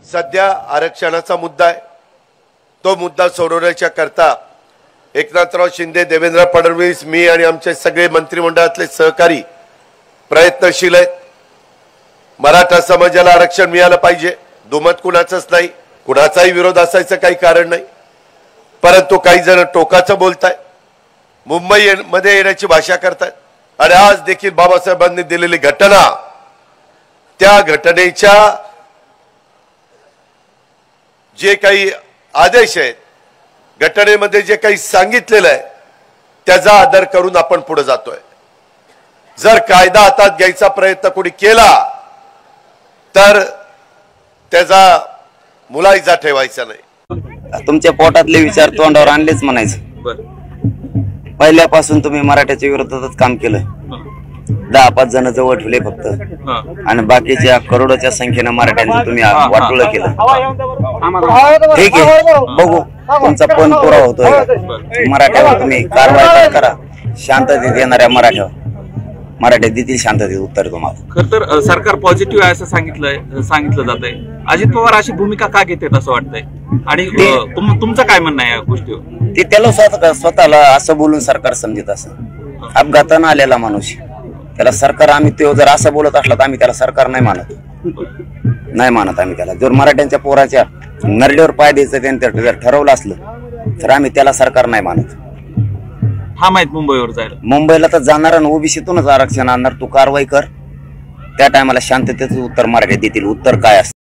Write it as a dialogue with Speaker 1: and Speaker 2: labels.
Speaker 1: सध्या आरक्षणाचा मुद्दा आहे। तो मुद्दा सोडवण्याच्या करता एकनाथराव शिंदे, देवेंद्र फडणवीस, मी आणि आमचे सगळे मंत्रिमंडळातले सहकारी प्रयत्नशील आहेत। मराठा समाजाला आरक्षण मिळालं पाहिजे, दुमत कुणाचंच नाही, कुणाचाही विरोध असायचं काही कारण नाही। परंतु काही जण टोकाचं बोलतायत, मुंबई मध्ये येण्याची भाषा करतायत आणि आज देखील बाबासाहेबांनी दिलेली घटना, त्या घटनेच्या जे काही आदेश आहेत, घटनेमध्ये जे काही सांगितलेलं आहे त्याचा आदर करून आपण पुढे जातोय। जर कायदा हातात घ्यायचा प्रयत्न कोणी केला तर त्याचा मुलायजा ठेवायचा नाही।
Speaker 2: तुमच्या पोटातले विचार तोंडावर आणलेच म्हणायचं। पहिल्यापासून तुम्ही मराठ्याच्या विरोधातच काम केलं, 10-5 जण जवळ ठेवले फक्त, आणि बाकीच्या करोडोच्या संख्येने मराठ्यांचं तुम्ही वाटोळं केलं। ठीक आहे, बघू तुमचा पण पुरावा होतोय। मराठ्यावर तुम्ही कारवाई करा, शांततेत येणाऱ्या मराठ्या देतील शांततेत उत्तर तुम्हाला।
Speaker 3: खर तर सरकार पॉझिटिव्ह आहे असं सांगितलं जात आहे। अजित पवार अशी भूमिका का घेतात असं वाटतंय, आणि तुमचं काय म्हणणं आहे या गोष्टीवर?
Speaker 2: ते त्याला स्वतःला असं बोलून सरकार समजत असं, अपघातानं आलेला माणूस त्याला सरकार, आम्ही तो जर असं बोलत असला तर आम्ही त्याला सरकार नाही मानत आम्ही त्याला। जर मराठ्यांच्या पोराच्या नरड्यावर पाय द्यायचं त्यांनी जर ठरवलं असलं तर आम्ही त्याला सरकार नाही मानत।
Speaker 3: हा माहित मुंबईवर जायला,
Speaker 2: मुंबईला तर जाणार आणि ओबीसीतूनच आरक्षण आणणार, तू कारवाई कर, त्या टायमाला शांततेचं उत्तर मराठ्या देतील। उत्तर काय असतं